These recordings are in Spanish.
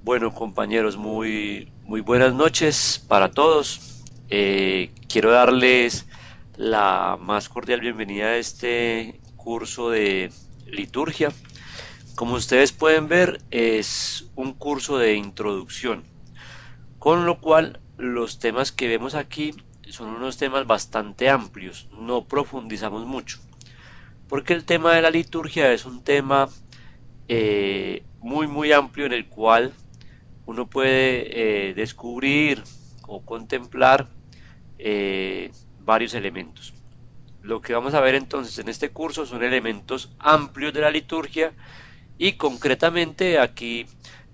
Bueno, compañeros, muy buenas noches para todos. Quiero darles la más cordial bienvenida a este curso de liturgia. Como ustedes pueden ver, es un curso de introducción, con lo cual los temas que vemos aquí son unos temas bastante amplios, no profundizamos mucho, porque el tema de la liturgia es un tema muy amplio en el cual uno puede descubrir o contemplar varios elementos. Lo que vamos a ver entonces en este curso son elementos amplios de la liturgia y concretamente aquí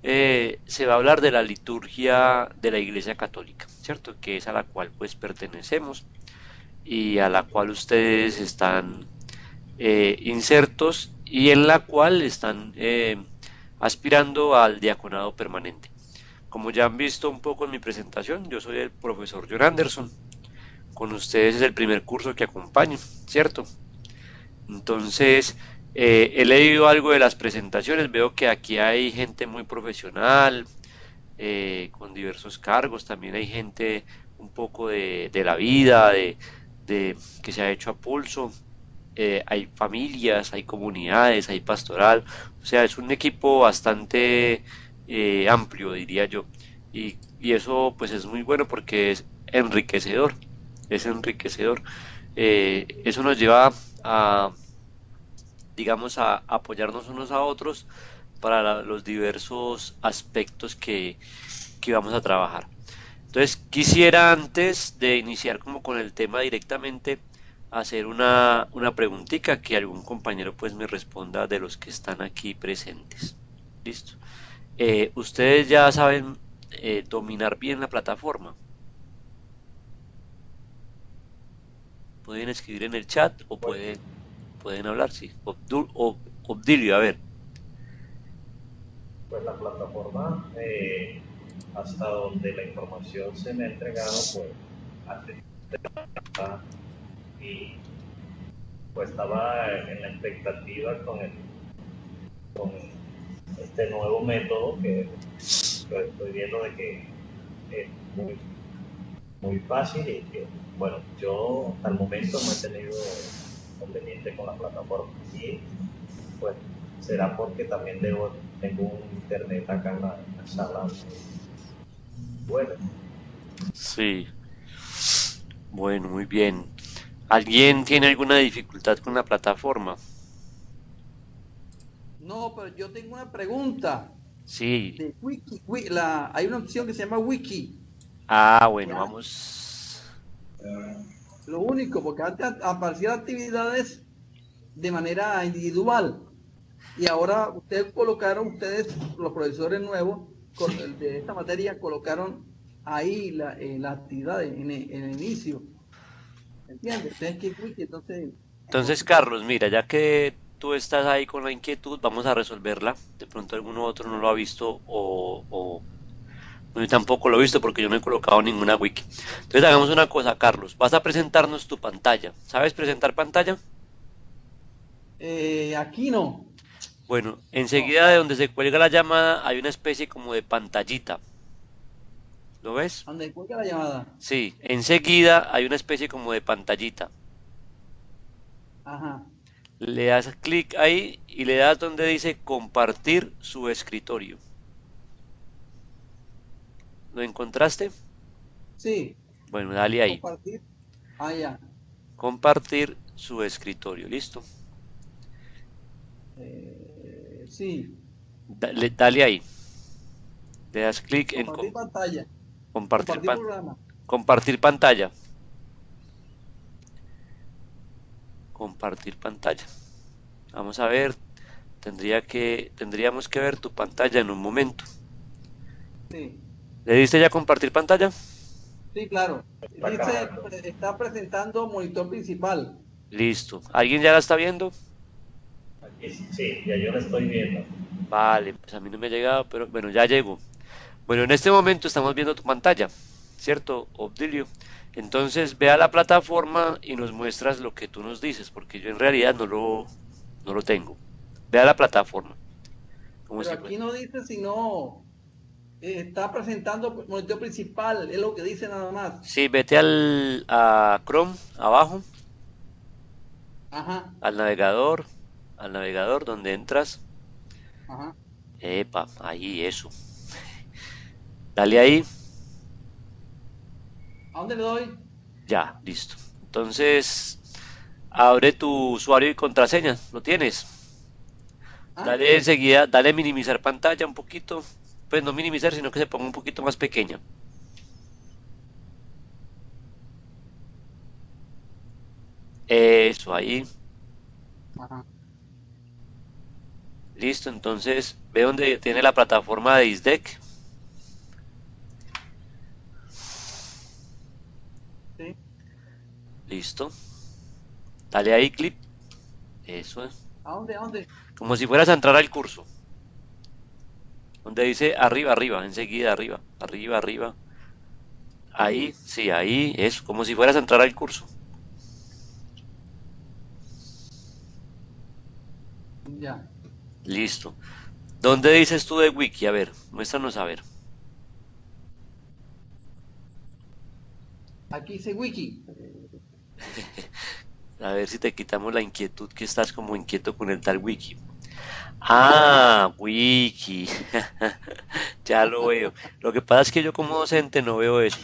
se va a hablar de la liturgia de la Iglesia Católica, ¿cierto? Que es a la cual pues pertenecemos y a la cual ustedes están insertos y en la cual están aspirando al diaconado permanente. Como ya han visto un poco en mi presentación, yo soy el profesor John Anderson. Con ustedes es el primer curso que acompaño, ¿cierto? Entonces, he leído algo de las presentaciones, veo que aquí hay gente muy profesional, con diversos cargos, también hay gente un poco de la vida, de que se ha hecho a pulso, hay familias, hay comunidades, hay pastoral, o sea, es un equipo bastante amplio, diría yo, y eso pues es muy bueno porque es enriquecedor. Eso nos lleva a, digamos, a apoyarnos unos a otros para los diversos aspectos que vamos a trabajar. Entonces, quisiera antes de iniciar como con el tema directamente, hacer una preguntita que algún compañero pues me responda de los que están aquí presentes. Listo. ¿Ustedes ya saben dominar bien la plataforma? Pueden escribir en el chat o Pues, pueden hablar, sí. Obdilio, a ver. pues la plataforma, hasta donde la información se me ha entregado, pues antes estaba- y pues estaba en la expectativa con este nuevo método que pues, estoy viendo de que es muy fácil y que, bueno, yo hasta el momento no he tenido conveniente con la plataforma y pues será porque también tengo un internet acá en la sala. Bueno, Sí, bueno, muy bien. ¿Alguien tiene alguna dificultad con la plataforma? No, pero yo tengo una pregunta Sí. de Wiki. Hay una opción que se llama Wiki. Ah, bueno, Ya, vamos. lo único, porque antes aparecían actividades de manera individual y ahora ustedes, los profesores nuevos de esta materia, colocaron ahí las actividades en el inicio. ¿Entiendes? Entonces, ¿qué Wiki? Entonces, no Entonces, sé por qué. Carlos, mira, ya que tú estás ahí con la inquietud, vamos a resolverla. De pronto alguno otro no lo ha visto o yo tampoco lo he visto porque yo no he colocado ninguna wiki. Entonces, hagamos una cosa, Carlos. Vas a presentarnos tu pantalla. ¿Sabes presentar pantalla? Aquí no. Bueno, No. enseguida de donde se cuelga la llamada hay una especie como de pantallita. ¿Lo ves? ¿Dónde cuelga la llamada? Sí, enseguida hay una especie como de pantallita. Ajá. Le das clic ahí y le das donde dice compartir su escritorio. ¿Lo encontraste? Sí. Bueno, dale ahí. Compartir. Ah, ya. Compartir su escritorio. ¿Listo? Sí. Dale ahí. Le das clic en Compartir pantalla. compartir, Compartir programa. compartir pantalla. Compartir pantalla. Vamos a ver. Tendríamos que ver tu pantalla en un momento. Sí. ¿Le diste ya compartir pantalla? Sí, claro. está Dice, cargando. está presentando monitor principal. Listo. ¿Alguien ya la está viendo? Aquí sí, sí, ya yo lo estoy viendo. Vale, pues a mí no me ha llegado, pero bueno, ya llegó. Bueno, en este momento estamos viendo tu pantalla, ¿cierto, Obdilio? Entonces ve a la plataforma y nos muestras lo que tú nos dices, porque yo en realidad no lo tengo. Ve a la plataforma, como Pero si fuera. aquí no dice sino. Está presentando monitor principal, es lo que dice nada más. Sí, vete a Chrome, abajo, Ajá, al navegador donde entras. ajá. Epa, ahí, eso. Dale ahí, ¿A dónde le doy? ya, listo. Entonces, abre tu usuario y contraseña, ¿lo tienes? ¿Ah? Dale enseguida, dale minimizar pantalla un poquito, pues no minimizar, sino que se ponga un poquito más pequeña. Eso, ahí, Ajá. listo. Entonces, ve donde tiene la plataforma de ISDEC, Sí. listo. Dale ahí clic, eso es. ¿A dónde? ¿A dónde? Como si fueras a entrar al curso, donde dice arriba, arriba, enseguida arriba, arriba, arriba. Ahí, Aquí. sí, ahí, eso, como si fueras a entrar al curso. Ya. Listo. ¿Dónde dices tú de wiki? A ver, muéstranos a ver. Aquí dice wiki. A ver si te quitamos la inquietud que estás como inquieto con el tal wiki. Ah, wiki. Ya lo veo. Lo que pasa es que yo como docente no veo eso.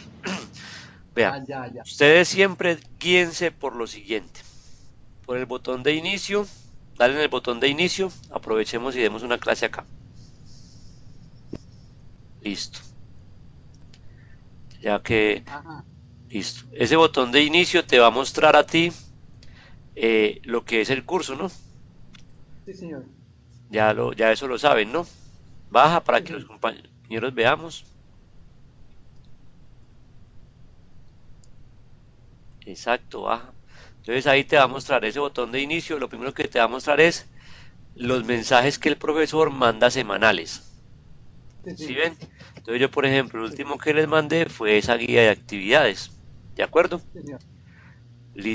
Vea, Ah, ya, ya. ustedes siempre guíense por lo siguiente. Por el botón de inicio, dale en el botón de inicio, aprovechemos y demos una clase acá. Listo. Ya que, Ajá. listo. Ese botón de inicio te va a mostrar a ti lo que es el curso, ¿no? Sí, señor. Ya eso lo saben, ¿no? Baja para Sí, que los sí. compañeros veamos. Exacto, baja. Entonces ahí te va a mostrar ese botón de inicio. Lo primero que te va a mostrar es los mensajes que el profesor manda semanales. Sí, ¿Sí sí. ven? Entonces yo, por ejemplo, el Sí, último que les mandé fue esa guía de actividades. ¿De acuerdo? sí, señor.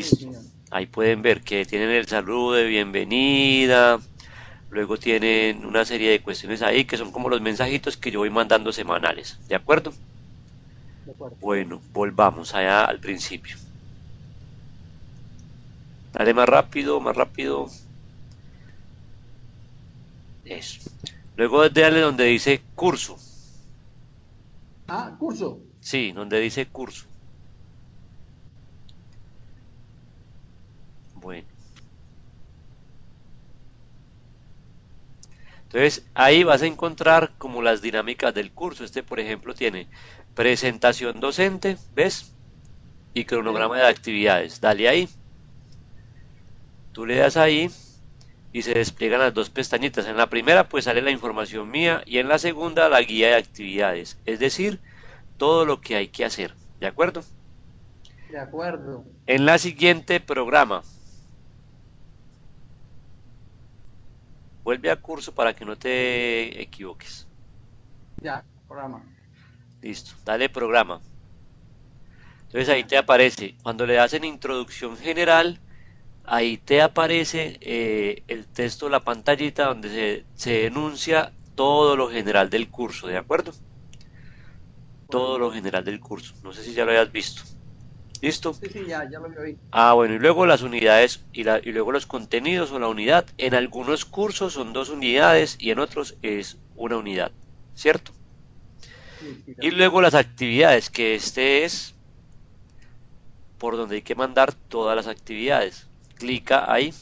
Sí, Listo. señor. Ahí pueden ver que tienen el saludo de bienvenida. Luego tienen una serie de cuestiones ahí que son como los mensajitos que yo voy mandando semanales. ¿De acuerdo? De acuerdo. Bueno, volvamos allá al principio. Dale más rápido, más rápido. Eso. Luego dale donde dice curso. Ah, curso. Sí, donde dice curso. Bueno. Entonces ahí vas a encontrar como las dinámicas del curso. Este, por ejemplo, tiene presentación docente, ¿ves? Y cronograma Sí. de actividades. Dale ahí. Tú le das ahí y se despliegan las dos pestañitas. En la primera pues sale la información mía y en la segunda la guía de actividades. Es decir, todo lo que hay que hacer. ¿De acuerdo? De acuerdo. En la siguiente programa. Vuelve a curso para que no te equivoques. Ya, programa. Listo, dale programa. Entonces ahí Ya. te aparece, cuando le das en introducción general, ahí te aparece el texto, la pantallita donde se enuncia todo lo general del curso, ¿de acuerdo? De Todo acuerdo. lo general del curso. No sé si ya lo hayas visto. ¿Listo? Sí, sí, ya, ya lo vi hoy. Ah, bueno, y luego las unidades y luego los contenidos o la unidad. En algunos cursos son dos unidades y en otros es una unidad, ¿cierto? Sí, sí, Y claro. luego las actividades, que este es por donde hay que mandar todas las actividades. Clica ahí.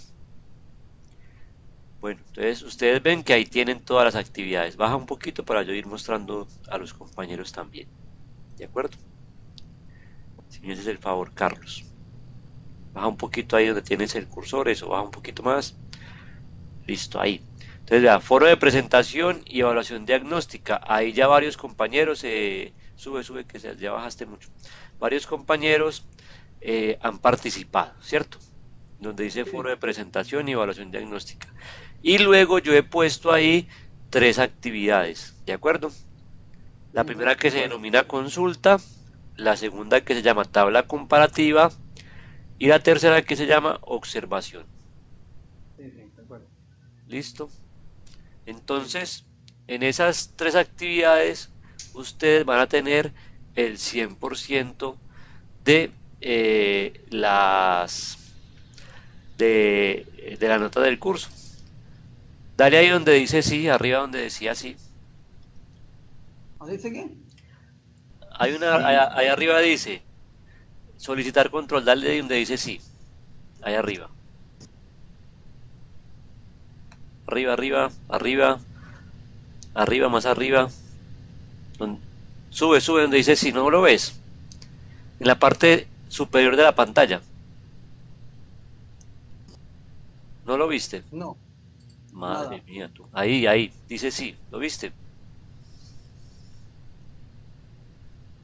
Bueno, entonces ustedes ven que ahí tienen todas las actividades. Baja un poquito para yo ir mostrando a los compañeros también. ¿De acuerdo? Si me haces el favor, Carlos. Baja un poquito ahí donde tienes el cursor, eso, baja un poquito más. Listo, ahí. Entonces, vea, foro de presentación y evaluación diagnóstica. Ahí ya varios compañeros, sube, que ya bajaste mucho. Varios compañeros han participado, ¿cierto? Donde dice foro Sí. de presentación y evaluación diagnóstica. Y luego yo he puesto ahí tres actividades, ¿de acuerdo? La Ujú, primera de que se acuerdo. denomina consulta, la segunda que se llama tabla comparativa y la tercera que se llama observación. Sí, sí, de acuerdo. ¿Listo? Sí. Entonces, en esas tres actividades, ustedes van a tener el 100% de de la nota del curso. Dale ahí donde dice sí, arriba donde decía sí. ¿No dice qué? Hay ahí arriba dice solicitar control, dale ahí donde dice sí. Ahí arriba. Arriba, arriba, arriba, arriba, más arriba. Sube, sube donde dice sí, ¿no lo ves? En la parte superior de la pantalla. ¿No lo viste? No, Madre nada. mía, tú. Ahí, ahí, dice sí, ¿lo viste?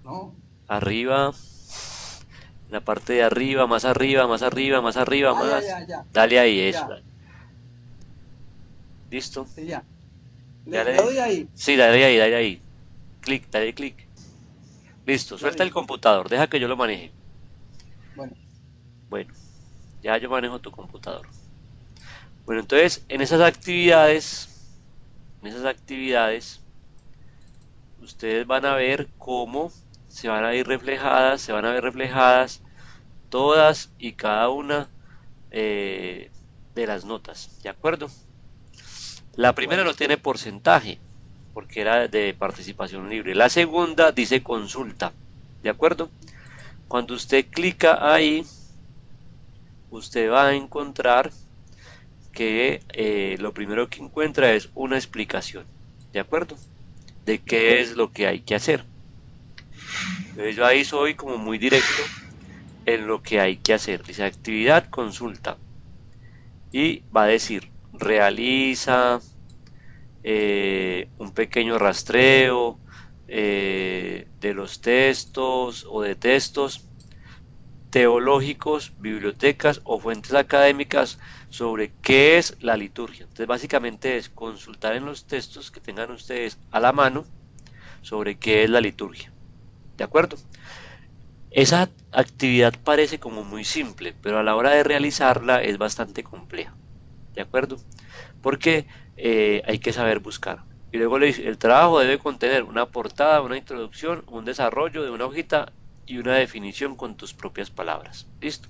No. Arriba, en la parte de arriba, más arriba, más arriba, más arriba, Ah, ya, más. ya, ya. Dale ahí, eso. Ya, ¿Listo? sí, ya. Le Dale. doy ahí. Sí, dale ahí, dale ahí. Clic, dale clic. Listo, Ya suelta el vi. computador, deja que yo lo maneje. Bueno, Bueno, ya yo manejo tu computador. Bueno, entonces, en esas actividades, ustedes van a ver cómo se van a ver reflejadas todas y cada una de las notas, ¿de acuerdo? La primera no tiene porcentaje, porque era de participación libre. La segunda dice consulta, ¿de acuerdo? Cuando usted clica ahí, usted va a encontrar que lo primero que encuentra es una explicación, ¿de acuerdo? De qué es lo que hay que hacer. Entonces yo ahí soy como muy directo en lo que hay que hacer. Dice actividad, consulta. Y va a decir, realiza un pequeño rastreo de los textos o de textos teológicos, bibliotecas o fuentes académicas sobre qué es la liturgia. Entonces básicamente es consultar en los textos que tengan ustedes a la mano sobre qué es la liturgia. ¿De acuerdo? Esa actividad parece como muy simple, pero a la hora de realizarla es bastante compleja. ¿De acuerdo? Porque hay que saber buscar. Y luego le dice, el trabajo debe contener una portada, una introducción, un desarrollo de una hojita y una definición con tus propias palabras. ¿Listo?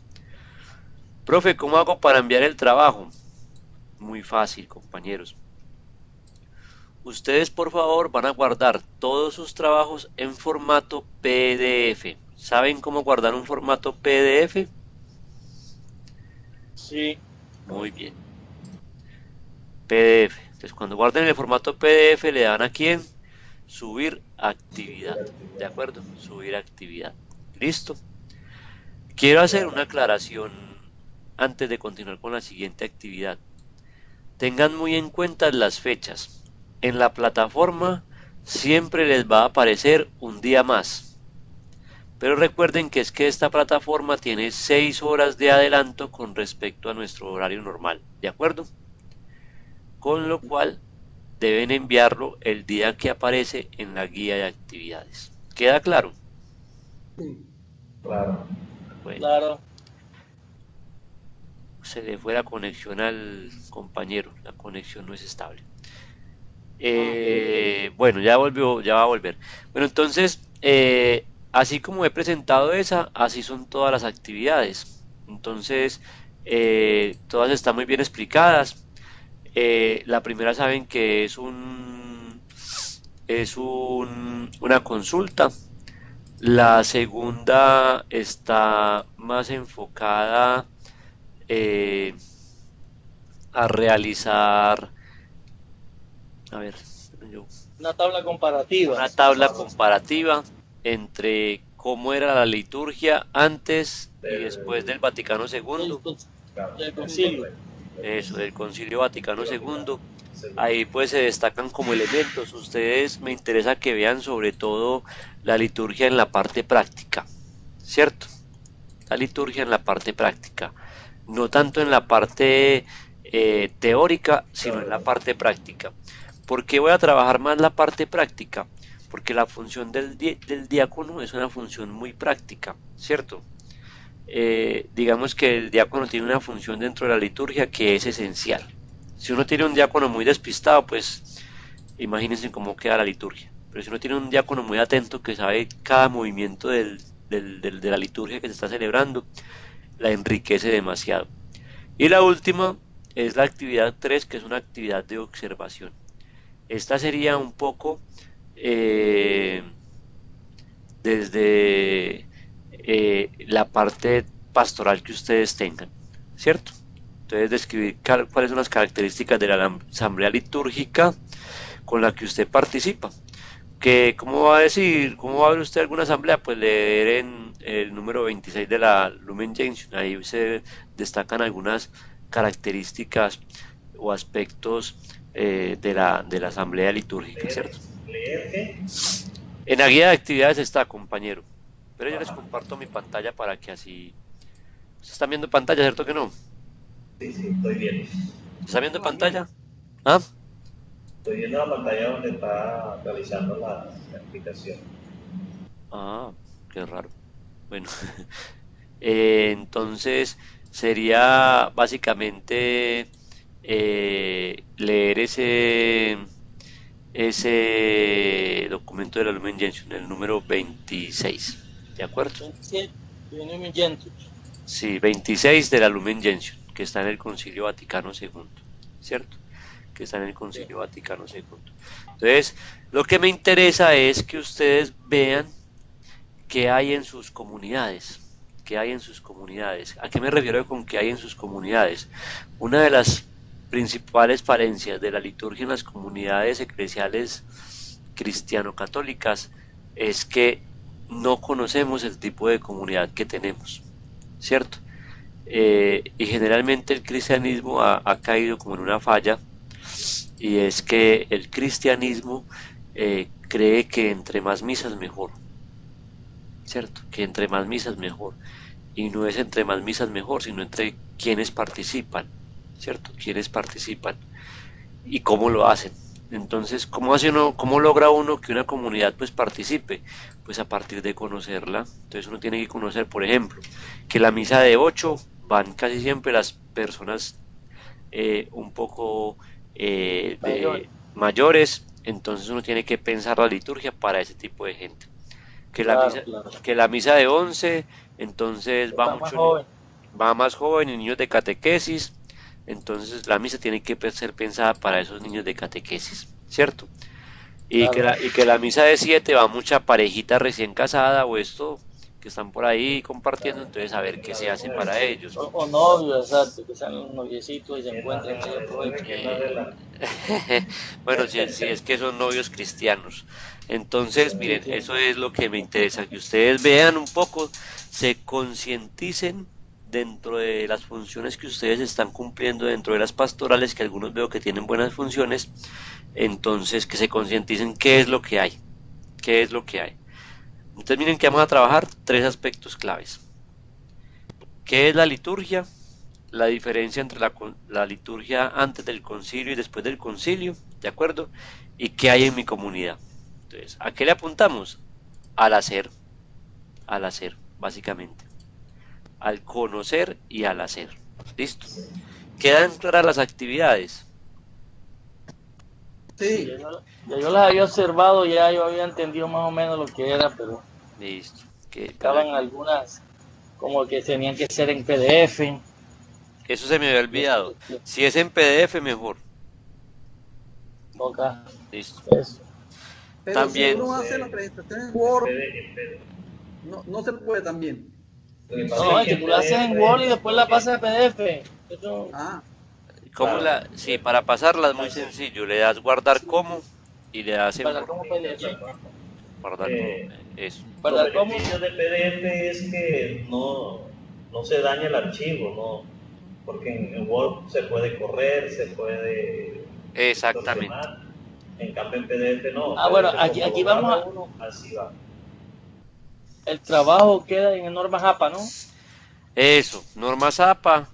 Profe, ¿cómo hago para enviar el trabajo? Muy fácil, compañeros. Ustedes, por favor, van a guardar todos sus trabajos en formato PDF. ¿Saben cómo guardar un formato PDF? Sí. Muy bien. PDF. Entonces, cuando guarden el formato PDF, le dan aquí en subir actividad. ¿De acuerdo? Subir actividad. ¿Listo? Quiero hacer una aclaración antes de continuar con la siguiente actividad. Tengan muy en cuenta las fechas. En la plataforma siempre les va a aparecer un día más. Pero recuerden que es que esta plataforma tiene 6 horas de adelanto con respecto a nuestro horario normal. ¿De acuerdo? Con lo cual deben enviarlo el día que aparece en la guía de actividades. ¿Queda claro? sí. Claro. Bueno, Claro. se le fue la conexión al compañero, la conexión no es estable. Bueno, ya volvió, ya va a volver. Bueno, entonces, así como he presentado esa, así son todas las actividades. Entonces, todas están muy bien explicadas. La primera saben que una consulta. La segunda está más enfocada eh, a realizar, a ver, yo, Una tabla comparativa una tabla comparativa entre cómo era la liturgia antes y después del Vaticano del, II, Claro. del concilio. eso, del Concilio Vaticano II. Ahí pues se destacan como elementos. Ustedes me interesa que vean sobre todo la liturgia en la parte práctica, ¿cierto? La liturgia en la parte práctica, no tanto en la parte teórica, sino en la parte práctica. ¿Por qué voy a trabajar más la parte práctica? Porque la función del diácono es una función muy práctica, ¿cierto? Digamos que el diácono tiene una función dentro de la liturgia que es esencial. Si uno tiene un diácono muy despistado, pues imagínense cómo queda la liturgia. pero si uno tiene un diácono muy atento que sabe cada movimiento de la liturgia que se está celebrando, la enriquece demasiado. Y la última es la actividad 3, que es una actividad de observación. Esta sería un poco desde la parte pastoral que ustedes tengan, ¿cierto? Entonces, describir cuáles son las características de la asamblea litúrgica con la que usted participa. Que, ¿cómo va a decir? ¿Cómo va a ver usted alguna asamblea? Pues leer en el número 26 de la Lumen Gentium. Ahí se destacan algunas características o aspectos de la asamblea litúrgica, ¿cierto? ¿Leer qué? En la guía de actividades está, compañero. Pero yo les comparto mi pantalla para que así... ¿Ustedes están viendo pantalla, cierto que no? Sí, estoy viendo. ¿Están viendo pantalla? ¿Ah? Estoy viendo la pantalla donde está realizando la explicación. Ah, qué raro. Bueno, entonces sería básicamente leer ese documento de la Lumen Gentium, el número 26, ¿de acuerdo? 27 de Lumen Gentium. Sí, 26 de la Lumen Gentium, que está en el Concilio Vaticano II, ¿cierto? Que está en el Concilio Vaticano II. Entonces, lo que me interesa es que ustedes vean qué hay en sus comunidades. ¿Qué hay en sus comunidades? ¿A qué me refiero con qué hay en sus comunidades? Una de las principales falencias de la liturgia en las comunidades eclesiales cristiano-católicas es que no conocemos el tipo de comunidad que tenemos, ¿cierto? Y generalmente el cristianismo ha caído como en una falla, y es que el cristianismo cree que entre más misas mejor, ¿cierto? Que entre más misas mejor, y no es entre más misas mejor, sino entre quienes participan, ¿cierto? Quienes participan y cómo lo hacen. Entonces, ¿cómo hace uno, cómo logra uno que una comunidad pues participe? Pues a partir de conocerla. Entonces uno tiene que conocer, por ejemplo, que la misa de 8 van casi siempre las personas un poco mayores, entonces uno tiene que pensar la liturgia para ese tipo de gente. Que la misa de 11, entonces va más joven y niños de catequesis, entonces la misa tiene que ser pensada para esos niños de catequesis, ¿cierto? Y que la misa de 7 va mucha parejita recién casada o esto que están por ahí compartiendo, entonces a ver qué se hace para ellos. O novios, exacto, que sean los noviecitos y se encuentren bueno, si es que son novios cristianos. Entonces, miren, eso es lo que me interesa, que ustedes vean un poco, se concienticen dentro de las funciones que ustedes están cumpliendo dentro de las pastorales, que algunos veo que tienen buenas funciones, entonces que se concienticen qué es lo que hay, qué es lo que hay. Entonces miren que vamos a trabajar 3 aspectos claves. ¿Qué es la liturgia? La diferencia entre la liturgia antes del concilio y después del concilio, ¿de acuerdo? ¿Y qué hay en mi comunidad? Entonces, ¿a qué le apuntamos? Al hacer, básicamente. Al conocer y al hacer. ¿Listo? ¿Quedan claras las actividades? Sí. Yo las había observado, ya yo había entendido más o menos lo que era, pero Listo. estaban algunas como que tenían que ser en PDF. Eso se me había olvidado. Si es en PDF, mejor. Toca. Listo. Eso. Pero También. si uno hace la presentación en Word, no se puede también. No, es que tú la haces en Word y después la pasas a PDF. Eso... Sí, para pasarla es muy sencillo. Le das guardar como y le das en guardar como PDF. Guardar como. Eso. Lo beneficio de PDF es que no se daña el archivo, ¿no? Porque en Word se puede correr, se puede... Exactamente. En cambio en PDF no. Bueno, aquí vamos a... Así va. El trabajo queda en normas APA, ¿no? Eso, normas APA,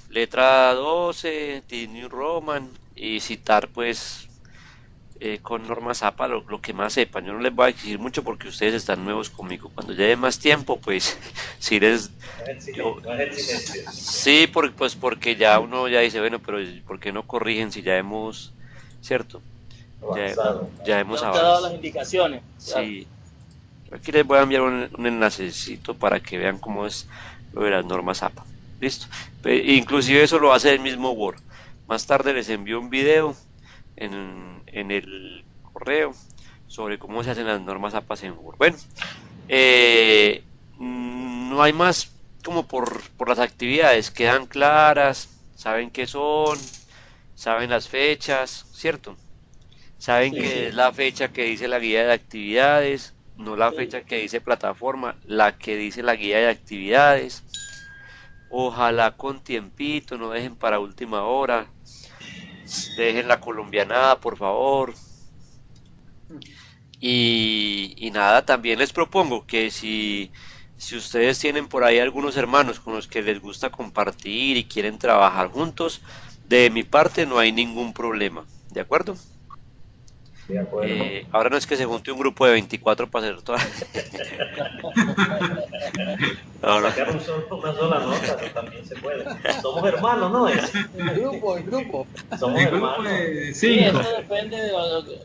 letra 12, New Roman, y citar pues con normas APA lo que más sepan. Yo no les voy a exigir mucho porque ustedes están nuevos conmigo. Cuando lleve más tiempo, pues sí les... Sí, porque ya uno ya dice, bueno, pero ¿por qué no corrigen si ya hemos... ¿Cierto? avanzado. ya hemos Ya te ha dado avanzado. las indicaciones. Sí, aquí les voy a enviar un enlacecito para que vean cómo es lo de las normas APA. Listo. Inclusive eso lo hace el mismo Word. Más tarde les envío un video en el correo sobre cómo se hacen las normas APA en Word. Bueno, no hay más como por las actividades. Quedan claras, saben qué son, saben las fechas, ¿cierto? Saben Sí, que es la fecha que dice la guía de actividades, no la fecha que dice plataforma, la que dice la guía de actividades. Ojalá con tiempito, no dejen para última hora, dejen la colombianada, por favor. Y nada, también les propongo que si ustedes tienen por ahí algunos hermanos con los que les gusta compartir y quieren trabajar juntos, de mi parte no hay ningún problema, ¿de acuerdo? De acuerdo. Ahora no es que se junte un grupo de 24 para hacer toda... No, no. Sacar una sola nota, que también se puede. Somos hermanos, ¿no? El grupo. Somos El grupo hermanos. de Sí, 5. eso depende de lo que...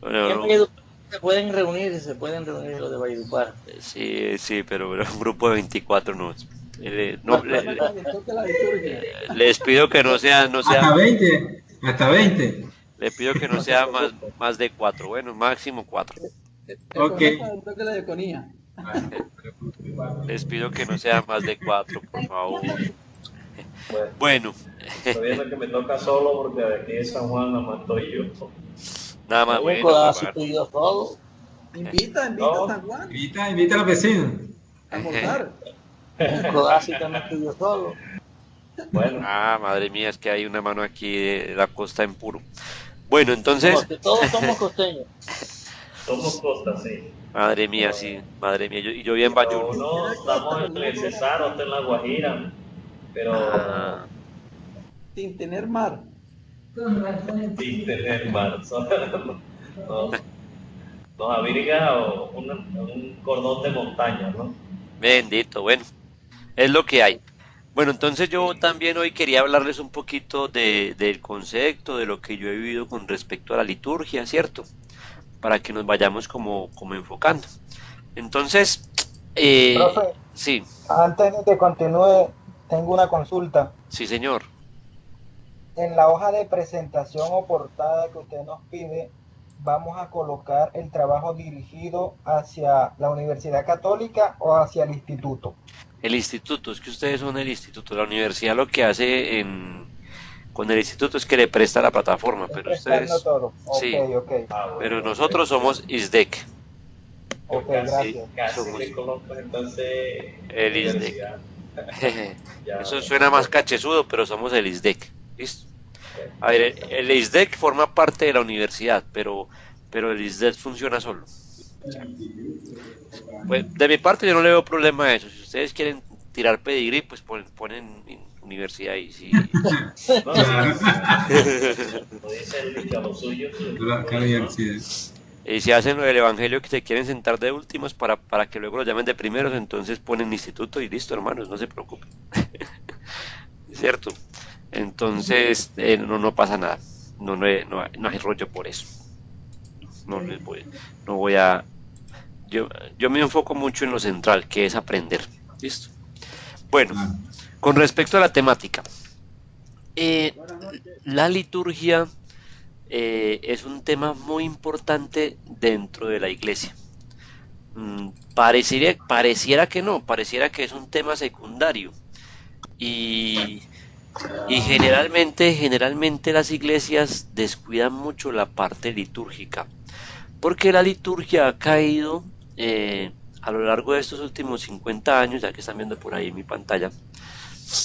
Bueno, En no, Valledupar se pueden reunir los de Valledupar. sí, pero un grupo de 24 no. No, Toca la liturgia. les pido que no sea, Hasta 20. Hasta 20. le pido que no sea más de 4, bueno, máximo 4. Ok. Toca la diaconía. Les pido que no sea más de 4, por favor. Bueno, Bueno, estoy viendo que me toca solo porque de aquí de San Juan nada más estoy yo. nada más, Un bueno, codazo bueno. pidió todo. Invita No. a San Juan Invita a los vecinos. a almorzar. Un codazo también pidió todo. Bueno, Ah, madre mía, es que hay una mano aquí de la costa en puro. Bueno, entonces, Porque todos somos costeños. somos Costa, sí. madre mía, sí, madre mía, y yo bien Pero bayuno. uno estamos en el Cesar, otro en la Guajira. Pero Ah, Sin tener mar. sin tener mar. Nos abriga un cordón de montaña, ¿no? bendito, bueno, es lo que hay. Bueno, entonces yo también hoy quería hablarles un poquito del concepto, de lo que yo he vivido con respecto a la liturgia, ¿cierto? Para que nos vayamos como enfocando. Entonces, Profe, sí, antes de que continúe, tengo una consulta. sí, señor. En la hoja de presentación o portada que usted nos pide, vamos a colocar el trabajo dirigido hacia la Universidad Católica o hacia el instituto. El instituto, es que ustedes son el instituto. La universidad lo que hace con el instituto es que le presta la plataforma, pero Prestando ustedes, todo. sí, Ok. Ah, bueno, pero nosotros somos ISDEC. Ok, casi, gracias. casi Somos le coloco entonces el ISDEC. universidad. Ya, Eso suena más cachezudo, pero somos el ISDEC. ¿Listo? A ver, el ISDEC forma parte de la universidad, pero el ISDEC funciona solo. Pues, de mi parte yo no le veo problema a eso. Si ustedes quieren tirar pedigrí, pues ponen universidad y sí. No, como dice el dicho, a los suyos. La universidad. Y si hacen lo del evangelio que se quieren sentar de últimos para que luego los llamen de primeros, entonces ponen instituto y listo, hermanos, no se preocupen. ¿Cierto? Entonces, no pasa nada. No hay rollo por eso. No voy a... Yo me enfoco mucho en lo central, que es aprender. ¿Listo? Bueno, con respecto a la temática. La liturgia es un tema muy importante dentro de la iglesia. Pareciera que no, pareciera que es un tema secundario. Y generalmente las iglesias descuidan mucho la parte litúrgica, porque la liturgia ha caído a lo largo de estos últimos 50 años, ya que están viendo por ahí en mi pantalla,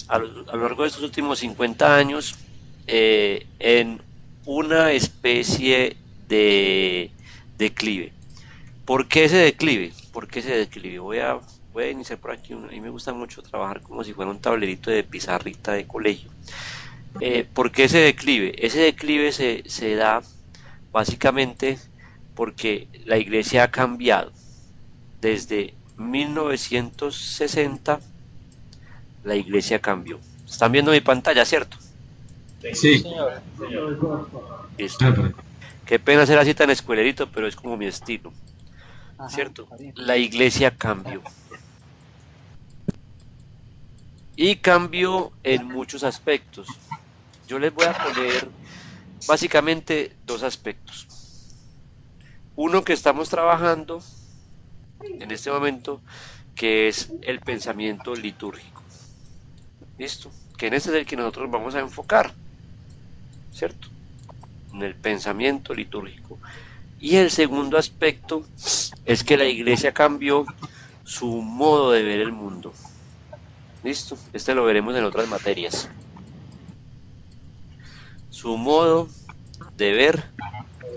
a lo largo de estos últimos 50 años en una especie de declive. ¿Por qué ese declive? Voy a iniciar por aquí. A mí me gusta mucho trabajar como si fuera un tablerito de pizarrita de colegio. ¿Por qué ese declive? Ese declive se da básicamente porque la iglesia ha cambiado. Desde 1960 la iglesia cambió. ¿Están viendo mi pantalla, cierto? Sí. Señor. Listo. Qué pena ser así tan escuelerito, pero es como mi estilo, Ajá, ¿cierto? está bien. La iglesia cambió. Y cambió en muchos aspectos. Yo les voy a poner básicamente dos aspectos. Uno que estamos trabajando en este momento, que es el pensamiento litúrgico. ¿Listo? Que en este es el que nosotros vamos a enfocar, ¿cierto? En el pensamiento litúrgico. Y el segundo aspecto es que la iglesia cambió su modo de ver el mundo. ¿Listo? Este lo veremos en otras materias. Su modo de ver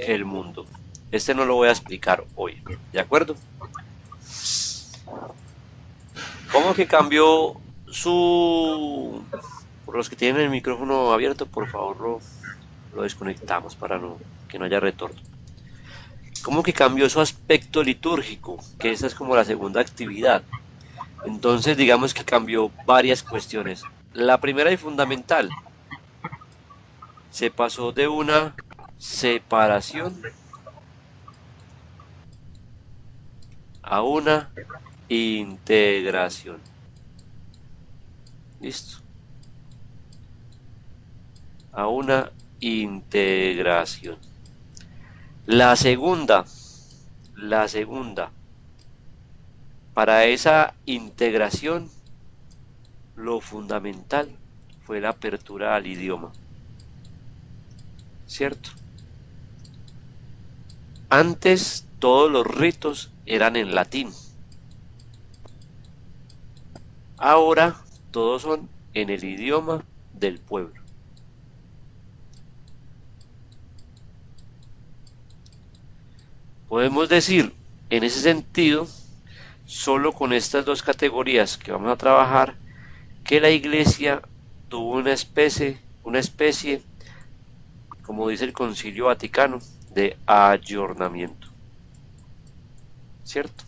el mundo. Este no lo voy a explicar hoy, ¿de acuerdo? ¿Cómo que cambió su... Por los que tienen el micrófono abierto, por favor lo desconectamos para que no haya retorno. ¿Cómo que cambió su aspecto litúrgico? Que esa es como la segunda actividad. Entonces digamos que cambió varias cuestiones. La primera y fundamental, se pasó de una separación a una integración. ¿Listo? A una integración. La segunda, para esa integración, lo fundamental fue la apertura al idioma, ¿cierto? Antes todos los ritos eran en latín, ahora todos son en el idioma del pueblo. Podemos decir, en ese sentido, solo con estas dos categorías que vamos a trabajar, que la iglesia tuvo una especie, como dice el Concilio Vaticano, de ayornamiento. ¿Cierto?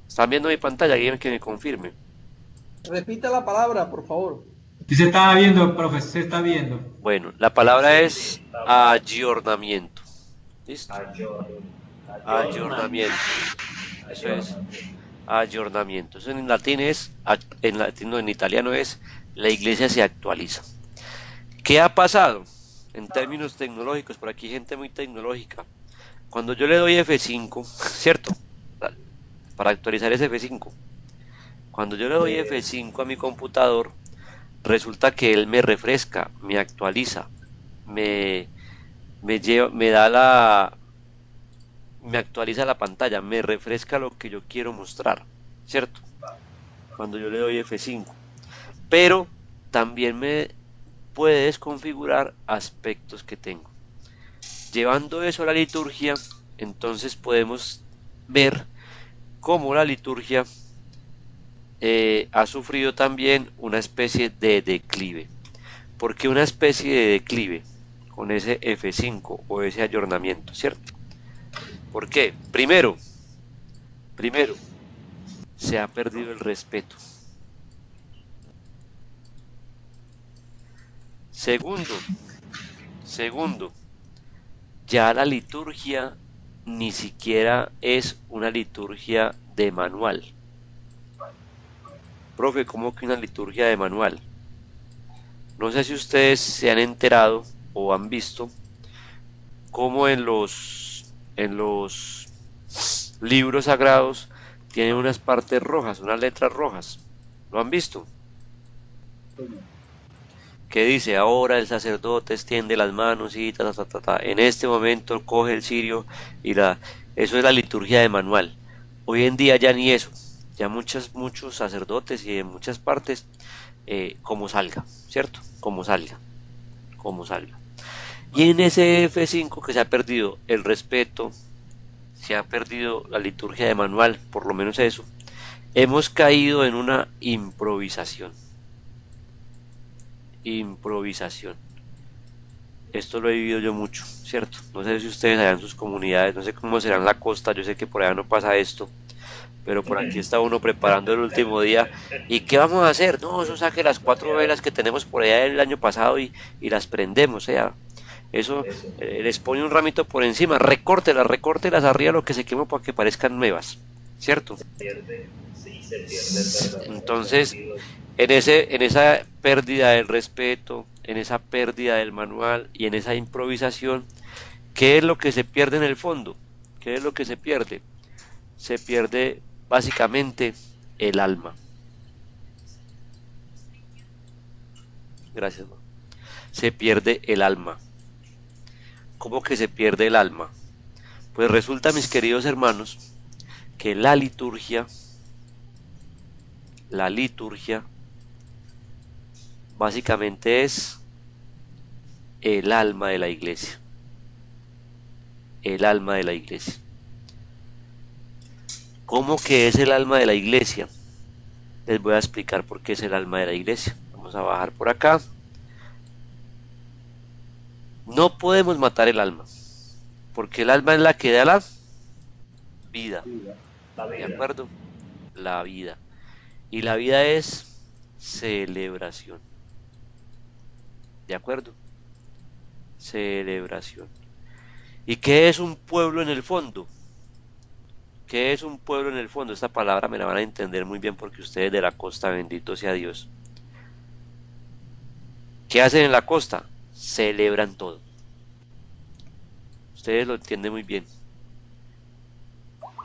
¿Están viendo mi pantalla? Alguien que me confirme. Repita la palabra, por favor. Sí se estaba viendo, profe, se está viendo. Bueno, la palabra es ayornamiento. ¿Listo? Ayornamiento. Eso es. Ayornamiento. Eso en latín es, en italiano es, la iglesia se actualiza. ¿Qué ha pasado? En términos tecnológicos, por aquí hay gente muy tecnológica. Cuando yo le doy F5, ¿cierto? Para actualizar ese F5. Cuando yo le doy F5 a mi computador, resulta que él me refresca, me actualiza, me actualiza la pantalla, me refresca lo que yo quiero mostrar, ¿cierto? Cuando yo le doy F5. Pero también me puede desconfigurar aspectos que tengo. Llevando eso a la liturgia, entonces podemos ver cómo la liturgia ha sufrido también una especie de declive. ¿Por qué una especie de declive con ese F5 o ese ayornamiento, cierto? ¿Por qué? Primero, se ha perdido el respeto. Segundo, ya la liturgia ni siquiera es una liturgia de manual. Profe, ¿cómo que una liturgia de manual? No sé si ustedes se han enterado o han visto cómo en los libros sagrados tienen unas partes rojas, unas letras rojas. ¿Lo han visto? Que dice, ahora el sacerdote extiende las manos y En este momento coge el cirio y eso es la liturgia de manual. Hoy en día ya ni eso. Ya muchos sacerdotes y en muchas partes, como salga, ¿cierto? Como salga. Y en ese F5 que se ha perdido el respeto, se ha perdido la liturgia de manual, por lo menos eso, hemos caído en una improvisación. Esto lo he vivido yo mucho, ¿cierto? No sé si ustedes allá en sus comunidades, no sé cómo será en la costa, yo sé que por allá no pasa esto, pero por aquí está uno preparando el último día. ¿Y qué vamos a hacer? No, eso saque las 4 velas que tenemos por allá del año pasado y las prendemos, o sea, Eso Eso. les pone un ramito por encima, recórtelas arriba lo que se quema para que parezcan nuevas, ¿cierto? Pierde, sí, se pierde el verdadero Entonces, sentido. en esa pérdida del respeto, en esa pérdida del manual y en esa improvisación, ¿qué es lo que se pierde en el fondo? ¿Qué es lo que se pierde? Se pierde básicamente el alma. Gracias, ¿no? Se pierde el alma. ¿Cómo que se pierde el alma? Pues resulta, mis queridos hermanos, que la liturgia, básicamente es el alma de la iglesia. El alma de la iglesia. ¿Cómo que es el alma de la iglesia? Les voy a explicar por qué es el alma de la iglesia. Vamos a bajar por acá. No podemos matar el alma, porque el alma es la que da la vida. La ¿De vida. acuerdo? La vida. Y la vida es celebración. ¿De acuerdo? Celebración. ¿Y qué es un pueblo en el fondo? ¿Qué es un pueblo en el fondo? Esta palabra me la van a entender muy bien porque ustedes de la costa, bendito sea Dios. ¿Qué hacen en la costa? Celebran todo. Ustedes lo entienden muy bien.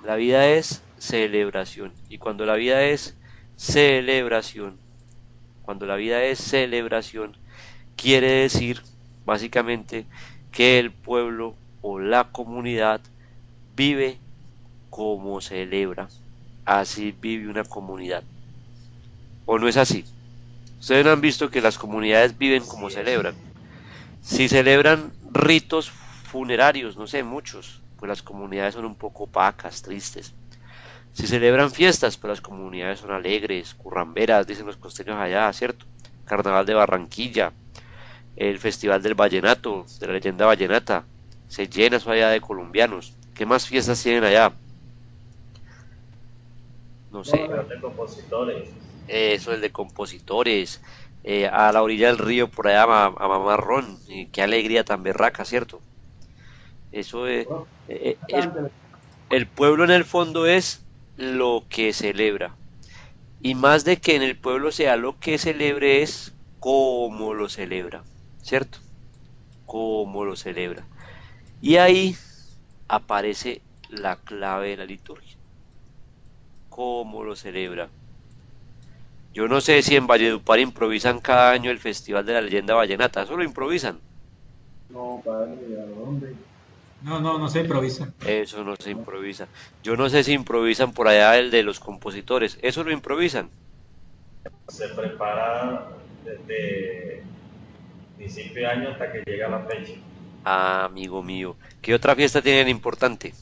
La vida es celebración. Y cuando la vida es celebración, quiere decir básicamente que el pueblo o la comunidad vive como celebra. Así vive una comunidad. ¿O no es así? Ustedes no han visto que las comunidades viven como celebran. Si celebran ritos funerarios, no sé, muchos, pues las comunidades son un poco opacas, tristes. Si celebran fiestas, pues las comunidades son alegres, curramberas, dicen los costeños allá, ¿cierto? Carnaval de Barranquilla, el Festival del Vallenato, de la leyenda vallenata, se llena eso allá de colombianos. ¿Qué más fiestas tienen allá? No sé, De compositores. eso es de compositores, a la orilla del río, por allá a mamar ron, y qué alegría tan berraca, ¿cierto? Eso es, el pueblo en el fondo es lo que celebra. Y más de que en el pueblo sea lo que celebre es cómo lo celebra, ¿cierto? Cómo lo celebra. Y ahí aparece la clave de la liturgia. Cómo lo celebra. Yo no sé si en Valledupar improvisan cada año el Festival de la Leyenda Vallenata. ¿Eso lo improvisan? No, padre, ¿a dónde? No se improvisa. Eso no se improvisa. Yo no sé si improvisan por allá el de los compositores. ¿Eso lo improvisan? Se prepara desde principio de año hasta que llega la fecha. Ah, amigo mío. ¿Qué otra fiesta tienen importante?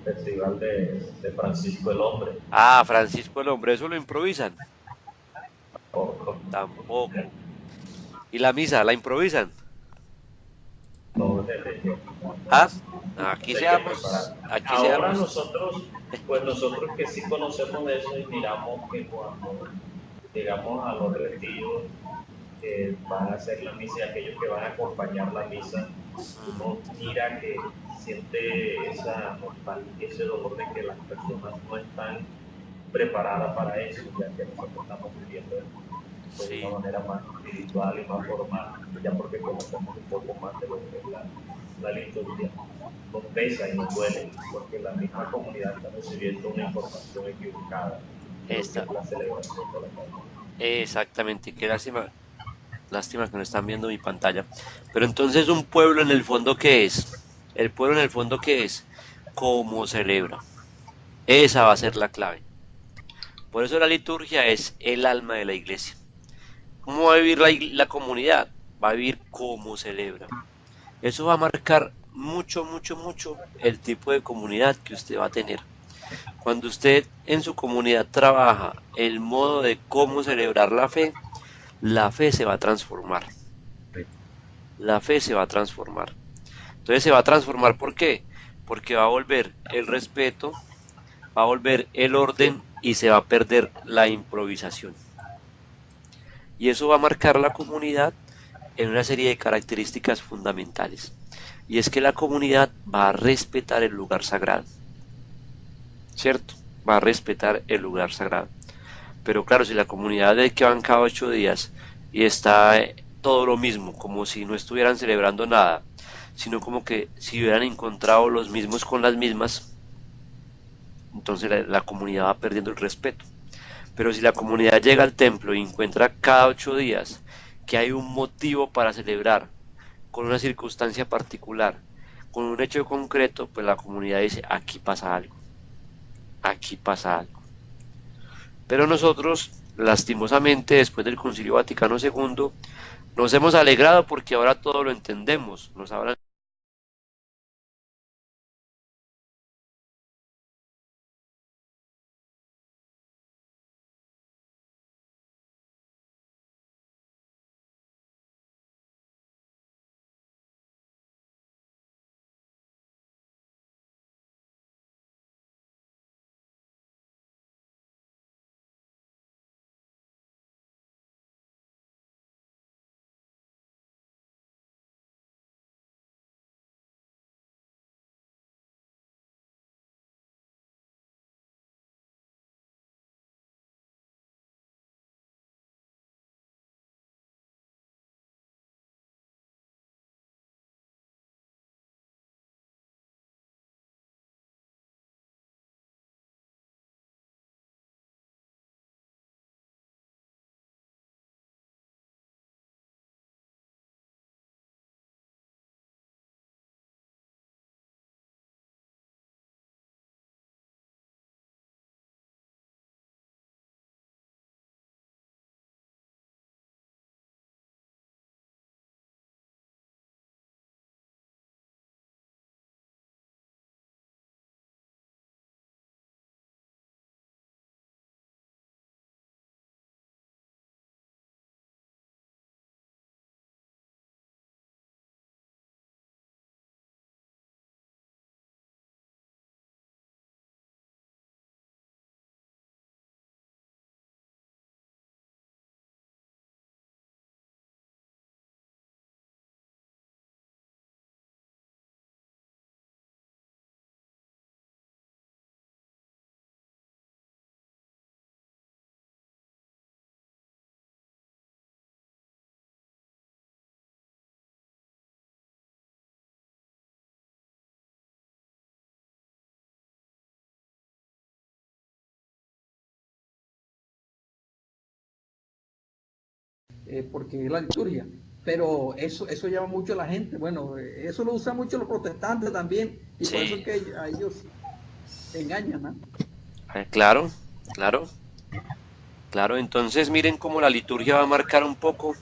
Festival de Francisco el Hombre. Ah, Francisco el Hombre. ¿Eso lo improvisan? Poco. Tampoco. ¿Y la misa? ¿La improvisan? No, desde que- Ah, aquí desde que seamos. preparar. Aquí Ahora seamos. nosotros que sí conocemos de eso y miramos que cuando llegamos a los retiros que van a hacer la misa y aquellos que van a acompañar la misa, uno mira que siente esa nostalgia, ese dolor de que las personas no están preparadas para eso, ya que nosotros estamos viviendo pues, de Sí. una manera más espiritual y más formal, ya porque conocemos un poco más de lo que es la liturgia. Nos pesa y nos duele, porque la misma comunidad está recibiendo una información equivocada de lo que es Esta. la celebración de la comunidad. Exactamente. Qué lástima. Lástima que no están viendo mi pantalla. Pero entonces un pueblo en el fondo, ¿qué es? El pueblo en el fondo, ¿qué es? ¿Cómo celebra? Esa va a ser la clave. Por eso la liturgia es el alma de la iglesia. ¿Cómo va a vivir la comunidad? Va a vivir cómo celebra. Eso va a marcar mucho, mucho, mucho el tipo de comunidad que usted va a tener. Cuando usted en su comunidad trabaja el modo de cómo celebrar la fe se va a transformar. La fe se va a transformar. Entonces se va a transformar, ¿por qué? Porque va a volver el respeto, va a volver el orden y se va a perder la improvisación. Y eso va a marcar la comunidad en una serie de características fundamentales. Y es que la comunidad va a respetar el lugar sagrado, ¿cierto? Va a respetar el lugar sagrado. Pero claro, si la comunidad ve que van cada 8 días y está todo lo mismo, como si no estuvieran celebrando nada, sino como que si hubieran encontrado los mismos con las mismas, entonces la comunidad va perdiendo el respeto. Pero si la comunidad llega al templo y encuentra cada 8 días que hay un motivo para celebrar, con una circunstancia particular, con un hecho concreto, pues la comunidad dice, aquí pasa algo, aquí pasa algo. Pero nosotros, lastimosamente, después del Concilio Vaticano II, nos hemos alegrado porque ahora todo lo entendemos, nos hablan. Porque es la liturgia. Pero eso llama mucho a la gente. Bueno, eso lo usan mucho los protestantes también, y por eso es Sí, que a ellos engañan, ¿no? claro, claro, claro. Entonces miren cómo la liturgia va a marcar un poco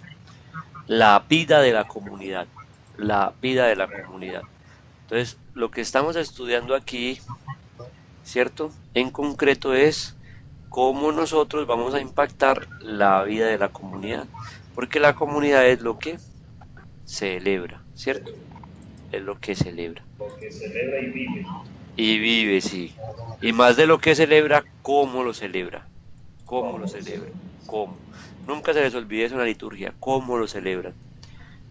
la vida de la comunidad, la vida de la comunidad. Entonces, lo que estamos estudiando aquí, ¿cierto? En concreto es cómo nosotros vamos a impactar la vida de la comunidad, porque la comunidad es lo que celebra, ¿cierto? Es lo que celebra. Lo que celebra y vive. Y vive, sí. Y más de lo que celebra, cómo lo celebra. Cómo lo ¿Cómo lo celebra. celebra? Cómo. Nunca se les olvide eso en la liturgia. Cómo lo celebran.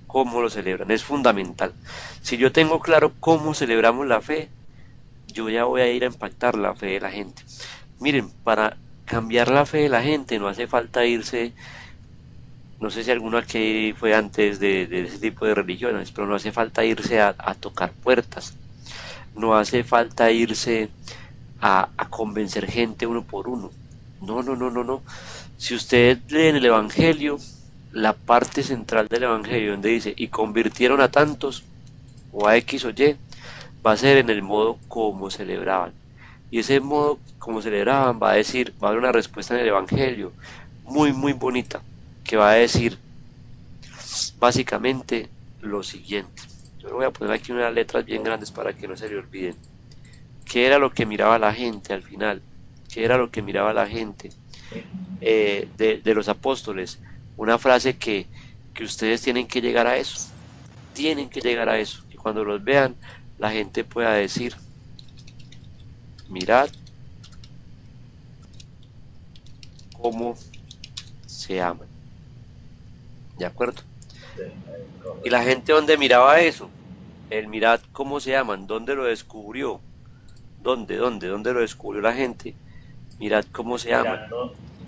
Cómo lo celebran. Es fundamental. Si yo tengo claro cómo celebramos la fe, yo ya voy a ir a impactar la fe de la gente. Miren, para cambiar la fe de la gente no hace falta irse, no sé si alguno aquí fue antes de ese tipo de religiones, pero no hace falta irse a tocar puertas, no hace falta irse a convencer gente uno por uno. No, no, no, no, no. Si usted lee en el Evangelio, la parte central del Evangelio donde dice, y convirtieron a tantos, o a X o Y, va a ser en el modo como celebraban. Y ese modo como celebraban va a decir, va a haber una respuesta en el Evangelio muy, muy bonita, que va a decir básicamente lo siguiente. Yo le voy a poner aquí unas letras bien grandes para que no se le olviden. ¿Qué era lo que miraba la gente al final? ¿Qué era lo que miraba la gente de los apóstoles? Una frase que ustedes tienen que llegar a eso. Tienen que llegar a eso. Y cuando los vean, la gente pueda decir, mirad cómo se aman. ¿De acuerdo? Sí, ¿Y la gente dónde miraba eso? El mirad cómo se llaman, dónde lo descubrió, dónde lo descubrió la gente. Mirad cómo se llaman.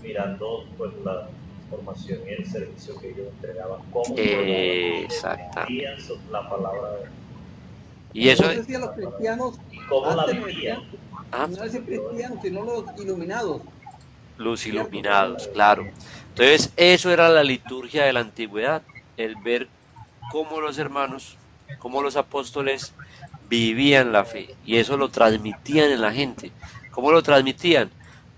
mirando pues la formación y el servicio que ellos entregaban, cómo Exactamente. defendían la palabra de Y eso, Entonces decían los cristianos, y cómo la antes no vivían. decían, ah, no decían cristianos, sino los iluminados. los iluminados, claro. Entonces, eso era la liturgia de la antigüedad, el ver cómo los hermanos, cómo los apóstoles vivían la fe, y eso lo transmitían en la gente. ¿Cómo lo transmitían?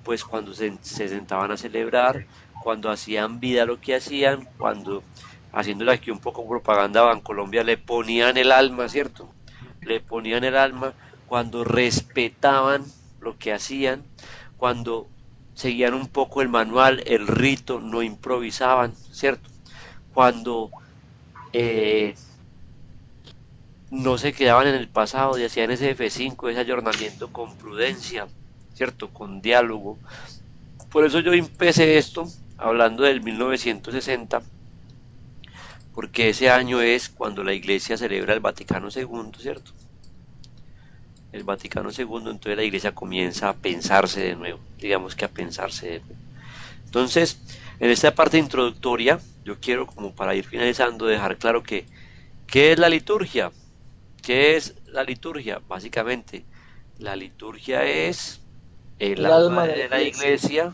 Pues cuando se sentaban a celebrar, cuando hacían vida lo que hacían, cuando, haciéndole aquí un poco propaganda a Bancolombia, le ponían el alma, ¿cierto? Le ponían el alma, cuando respetaban lo que hacían, cuando seguían un poco el manual, el rito, no improvisaban, ¿cierto? Cuando eh, no se quedaban en el pasado y hacían ese F5, ese ayornamiento con prudencia, ¿cierto? Con diálogo. Por eso yo empecé esto hablando del 1960, porque ese año es cuando la Iglesia celebra el Vaticano II, ¿cierto? El Vaticano II, entonces la Iglesia comienza a pensarse de nuevo, digamos que a pensarse de nuevo. Entonces, en esta parte introductoria, yo quiero, como para ir finalizando, dejar claro que, ¿qué es la liturgia? ¿Qué es la liturgia? Básicamente, la liturgia es el alma de la iglesia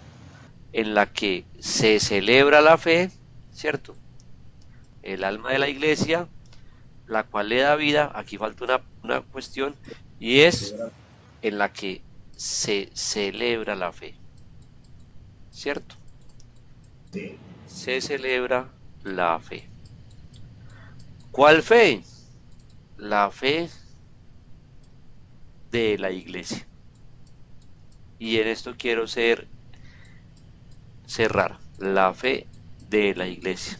en la que se celebra la fe, ¿cierto? El alma de la iglesia, la cual le da vida, aquí falta una cuestión, y es en la que se celebra la fe, ¿cierto? Sí. Se celebra la fe. ¿Cuál fe? La fe de la iglesia. Y en esto quiero cerrar, la fe de la iglesia.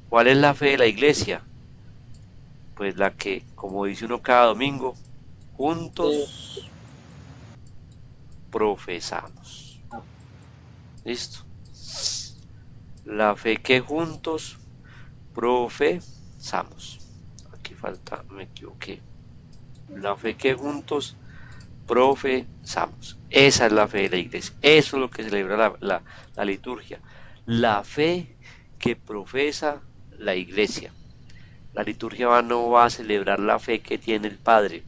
¿Cuál es la fe de la iglesia? Pues la que, como dice uno cada domingo, juntos profesamos. ¿Listo? La fe que juntos profesamos. Aquí falta, me equivoqué. La fe que juntos profesamos. Esa es la fe de la iglesia. Eso es lo que celebra la liturgia. La fe que profesa la iglesia. La liturgia no va a celebrar la fe que tiene el Padre.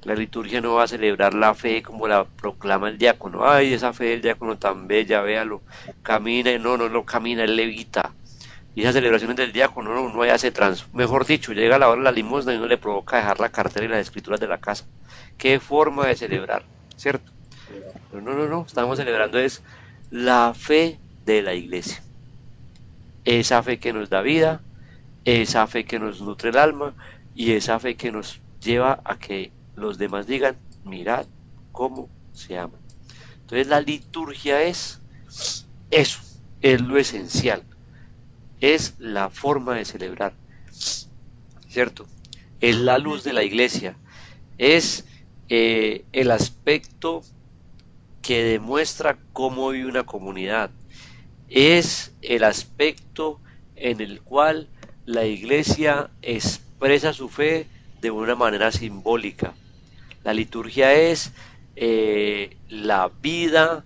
La liturgia no va a celebrar la fe como la proclama el diácono. Ay, esa fe del diácono tan bella, véalo. Camina, no lo camina, él levita. Y esas celebraciones del diácono, no, uno ya se mejor dicho, llega la hora de la limosna y no le provoca dejar la cartera y las escrituras de la casa. Qué forma de celebrar, ¿cierto? Pero no, estamos celebrando es la fe de la iglesia. Esa fe que nos da vida, esa fe que nos nutre el alma y esa fe que nos lleva a que los demás digan, mirad cómo se aman. Entonces la liturgia es eso, es lo esencial, es la forma de celebrar, ¿cierto? Es la luz de la iglesia, es el aspecto que demuestra cómo vive una comunidad, es el aspecto en el cual la iglesia expresa su fe de una manera simbólica. La liturgia es la vida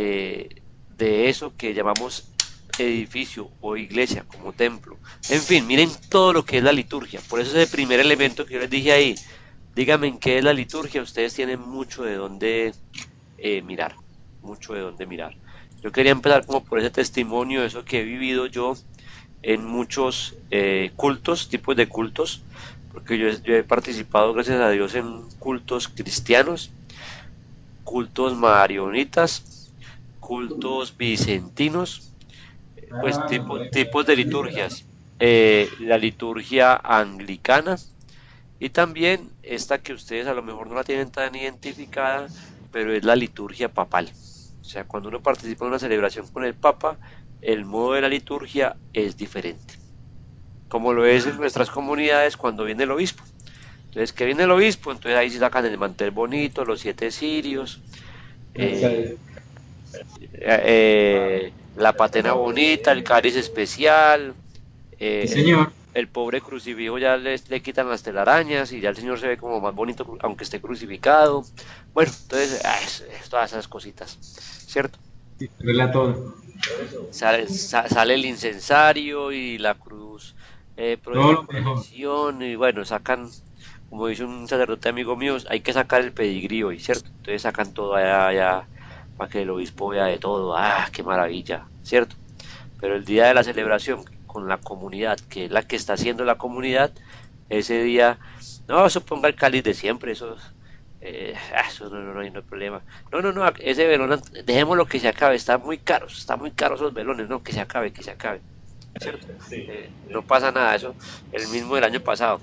de eso que llamamos edificio o iglesia como templo. En fin, miren todo lo que es la liturgia. Por eso es el primer elemento que yo les dije ahí. Díganme en qué es la liturgia. Ustedes tienen mucho de dónde mirar. Mucho de dónde mirar. Yo quería empezar como por ese testimonio, eso que he vivido yo en muchos cultos, tipos de cultos, porque yo he participado, gracias a Dios, en cultos cristianos, cultos marionitas, cultos vicentinos, pues tipos de liturgias, la liturgia anglicana y también esta que ustedes a lo mejor no la tienen tan identificada, pero es la liturgia papal. O sea, cuando uno participa en una celebración con el Papa, el modo de la liturgia es diferente, como lo es en nuestras comunidades cuando viene el obispo. Entonces, que viene el obispo, entonces ahí se sacan el mantel bonito, los 7 cirios, la patena bonita, el cáliz especial, Sí, el, señor. el pobre crucifijo ya le quitan las telarañas y ya el Señor se ve como más bonito aunque esté crucificado. Bueno, entonces, todas esas cositas, ¿cierto? Sí, arregla todo. Por eso, Sale el incensario y la cruz Todo en lo mejor. procesión y bueno, sacan, como dice un sacerdote amigo mío, hay que sacar el pedigrí hoy, ¿cierto? Entonces sacan todo allá para que el obispo vea de todo. ¡Ah, qué maravilla! ¿Cierto? Pero el día de la celebración con la comunidad, que es la que está haciendo la comunidad, ese día, no, eso ponga el cáliz de siempre, eso no hay problema. No, no, no, ese velón, dejémoslo que se acabe, está muy caro esos velones, no, que se acabe, ¿cierto? sí, No sí. pasa nada, eso, el mismo del año pasado.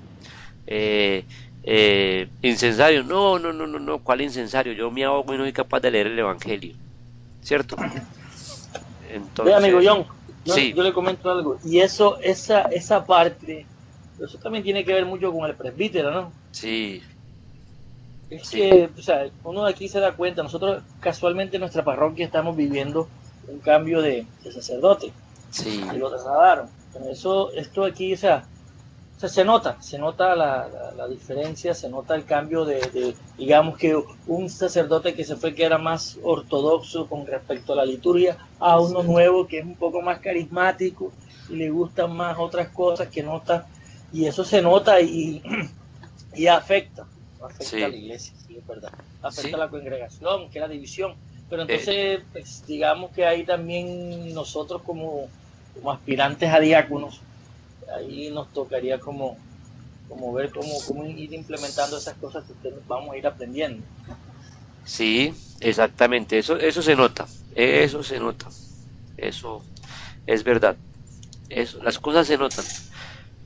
Eh, incensario, no, no, no, no, no, ¿cuál incensario? Yo me ahogo y no soy capaz de leer el Evangelio, ¿cierto? Ve, amigo Entonces, John, sí, yo le comento algo. Y eso, esa parte, eso también tiene que ver mucho con el presbítero, ¿no? sí, Es sí, que, o sea, uno de aquí se da cuenta, nosotros casualmente en nuestra parroquia estamos viviendo un cambio de sacerdote, y sí, lo trasladaron. Pero eso, esto aquí, o sea, se nota la diferencia, se nota el cambio digamos que un sacerdote que se fue que era más ortodoxo con respecto a la liturgia, a uno nuevo que es un poco más carismático y le gustan más otras cosas que nota, y eso se nota y afecta a la sí, iglesia, sí, es verdad, afecta a sí, la congregación, que es la división, pero eh, entonces, pues, digamos que ahí también nosotros como aspirantes a diáconos, ahí nos tocaría como ver cómo ir implementando esas cosas que ustedes vamos a ir aprendiendo. sí, exactamente, eso se nota, eso es verdad, eso, las cosas se notan.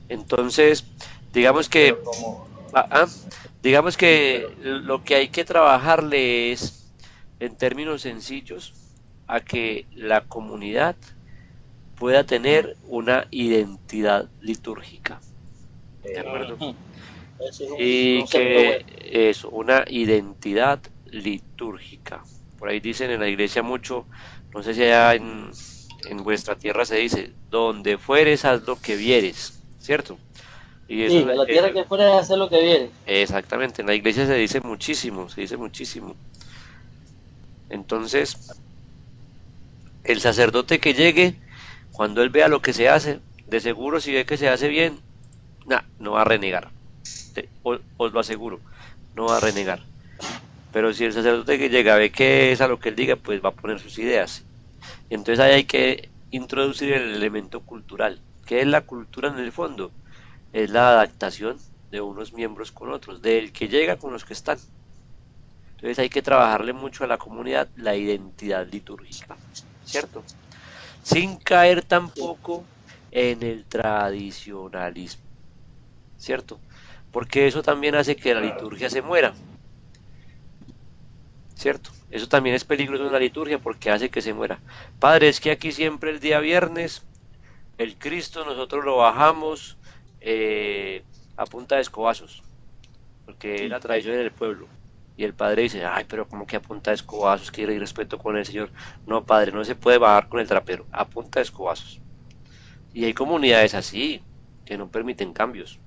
Entonces, digamos que, Pero como, ah, ah, digamos sí, pero que lo que hay que trabajarle es, en términos sencillos, a que la comunidad pueda tener una identidad litúrgica, ¿de acuerdo? Ujú. Ese es un Y concepto que bueno. es una identidad litúrgica. Por ahí dicen en la iglesia mucho, no sé si allá en vuestra tierra se dice, donde fueres haz lo que vieres, ¿cierto? Y eso, Sí, a la eso tierra que fuera a hacer lo que viene. exactamente, en la iglesia se dice muchísimo, se dice muchísimo. Entonces, el sacerdote que llegue, cuando él vea lo que se hace, de seguro si ve que se hace bien, nah, no va a renegar, os lo aseguro, no va a renegar. Pero si el sacerdote que llega ve que es a lo que él diga, pues va a poner sus ideas. Y entonces ahí hay que introducir el elemento cultural. ¿Qué es la cultura en el fondo? Es la adaptación de unos miembros con otros, del que llega con los que están. Entonces hay que trabajarle mucho a la comunidad la identidad litúrgica, ¿cierto? Sin caer Sí. tampoco en el tradicionalismo, ¿cierto? Porque eso también hace que la claro, liturgia se muera, ¿cierto? Eso también es peligroso en la liturgia porque hace que se muera. Padre, es que aquí siempre el día viernes, el Cristo nosotros lo bajamos a punta de escobazos, porque es la tradición del pueblo. Y el padre dice, ay, pero como que a punta de escobazos, que irrespeto con el Señor. No, padre, no se puede bajar con el trapero, a punta de escobazos. Y hay comunidades así, que no permiten cambios.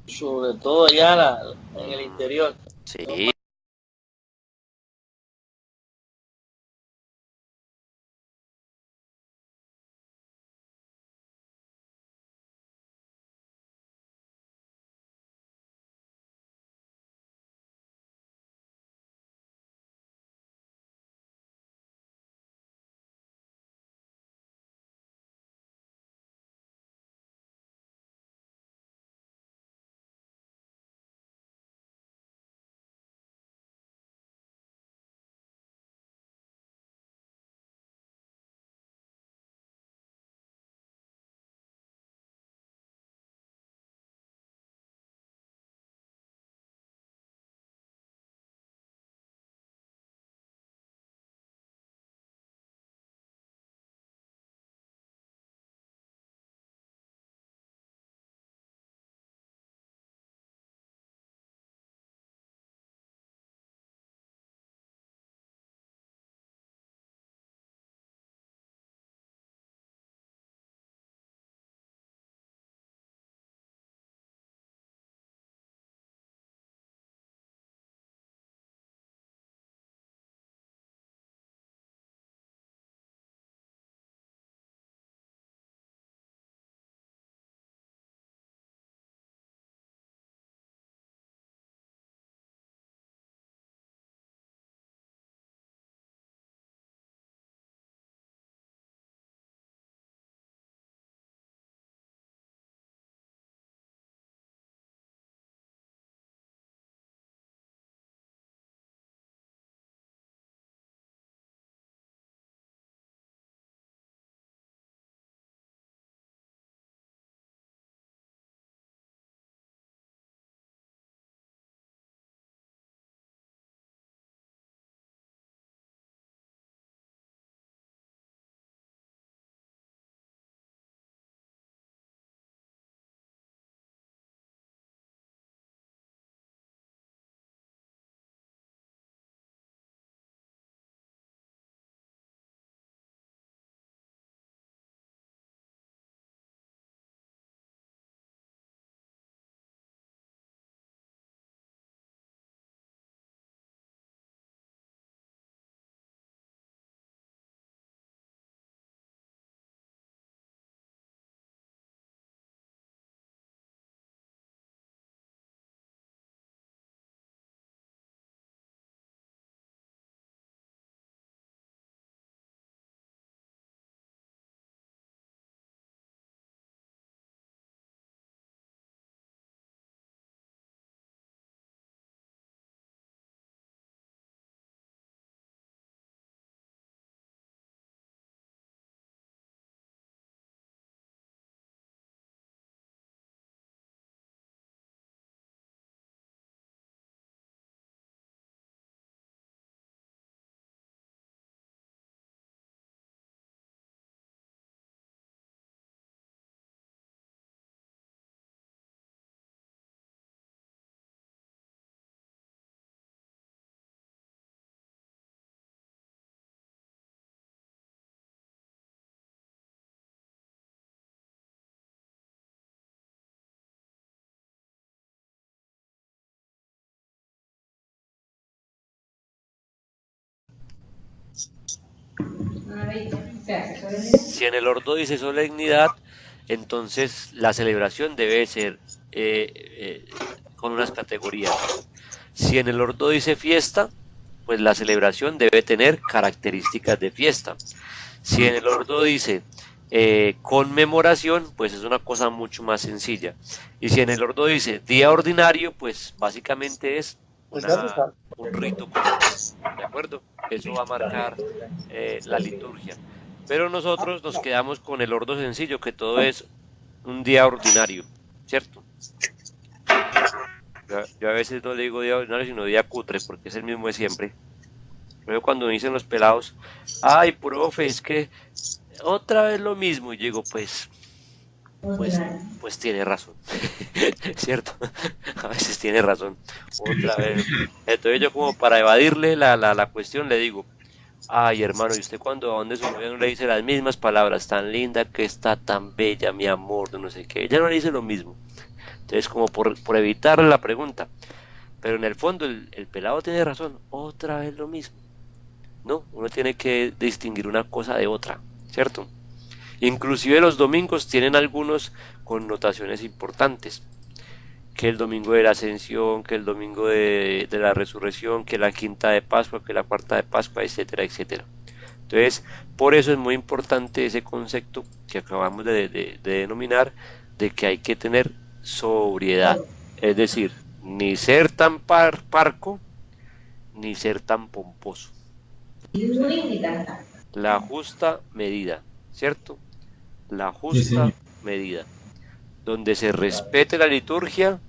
Sobre todo allá en el Mm, interior. sí, Si en el ordo dice solemnidad, entonces la celebración debe ser con unas categorías. Si en el ordo dice fiesta, pues la celebración debe tener características de fiesta. Si en el ordo dice conmemoración, pues es una cosa mucho más sencilla. Y si en el ordo dice día ordinario, pues básicamente es un rito común, ¿de acuerdo? Eso va a marcar la liturgia. Pero nosotros nos quedamos con el ordo sencillo, que todo es un día ordinario, ¿cierto? Yo a veces no le digo día ordinario, sino día cutre, porque es el mismo de siempre. Luego cuando me dicen los pelados, ay, profe, es que otra vez lo mismo, y digo, pues tiene razón, ¿cierto? A veces tiene razón, otra vez. Entonces yo, como para evadirle la cuestión, le digo, ay, hermano, ¿y usted cuando a donde su novia no le dice las mismas palabras, tan linda que está, tan bella, mi amor, de no sé qué? Ella no le dice lo mismo. Entonces, como por evitarle la pregunta. Pero en el fondo el pelado tiene razón, otra vez lo mismo. No, uno tiene que distinguir una cosa de otra, ¿cierto? Inclusive los domingos tienen algunas connotaciones importantes, que el domingo de la Ascensión, que el domingo de la Resurrección, que la quinta de Pascua, que la cuarta de Pascua, etcétera, etcétera. Entonces, por eso es muy importante ese concepto que acabamos de denominar, de que hay que tener sobriedad, es decir, ni ser tan parco, ni ser tan pomposo. La justa medida, ¿cierto? La justa medida, donde se respete la liturgia,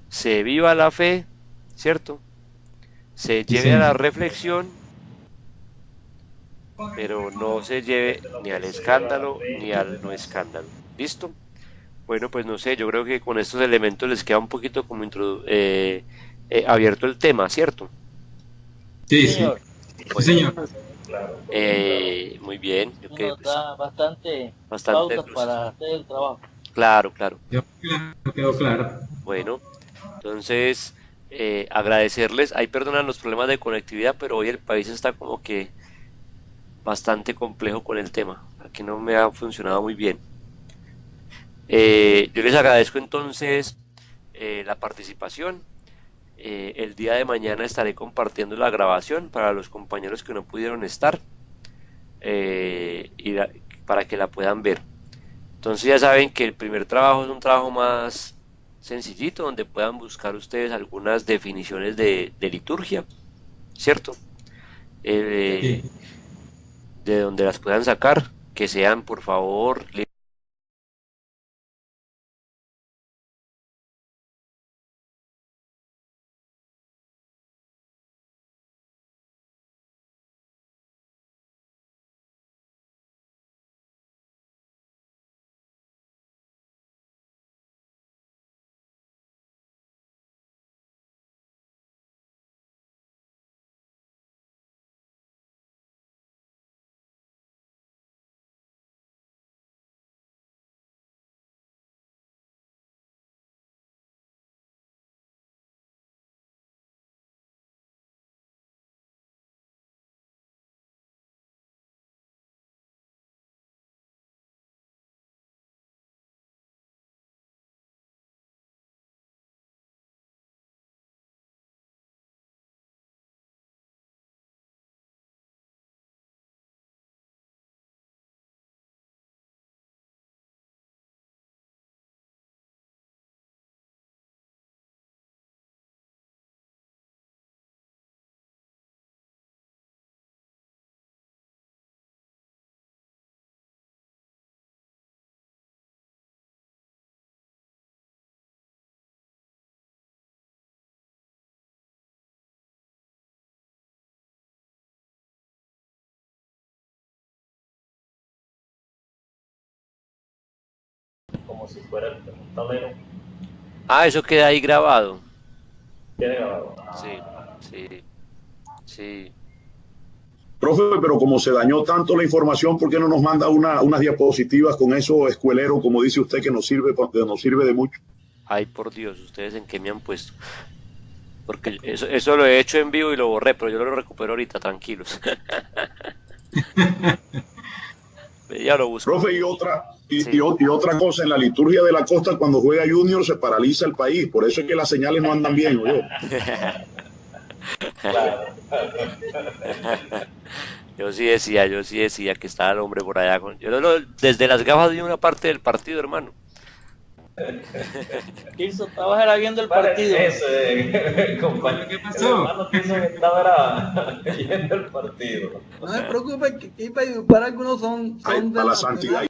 se viva la fe, ¿cierto? Se lleve a la reflexión, pero no se lleve ni al escándalo ni al no escándalo. ¿Listo? Bueno, pues no sé, yo creo que con estos elementos les queda un poquito como abierto el tema, ¿cierto? Sí, sí. Bueno, Sí, señor. muy bien. Okay, Nos da bastante bastante pautas para hacer el trabajo. Claro, claro. Quedó claro. Bueno, entonces agradecerles. Ahí perdonan los problemas de conectividad, pero hoy el país está como que bastante complejo con el tema. Aquí no me ha funcionado muy bien. Yo les agradezco entonces la participación. El día de mañana estaré compartiendo la grabación para los compañeros que no pudieron estar para que la puedan ver. Entonces ya saben que el primer trabajo es un trabajo más sencillito, donde puedan buscar ustedes algunas definiciones de liturgia, ¿cierto? De donde las puedan sacar, que sean por favor como si fuera un tablero. eso queda ahí grabado. Queda grabado. Sí. Profe, pero como se dañó tanto la información, ¿por qué no nos manda unas diapositivas con eso escuelero, como dice usted, que nos sirve de mucho? Ay, por Dios, ¿ustedes en qué me han puesto? porque eso lo he hecho en vivo y lo borré, pero yo lo recupero ahorita, tranquilos. Ya lo busco. Profe, y Sí. otra cosa, en la liturgia de la costa, cuando juega Junior se paraliza el país, por eso es que las señales no andan bien, ¿oyó? Claro. Yo sí decía que estaba el hombre por allá. Desde las gafas vi una parte del partido, hermano. Tirso, estabas era viendo el Vale, partido. eso, compañero. ¿Qué El pasó? hermano pienso que estaba viendo el partido. No se preocupe, que para algunos son Ay, de a la la santidad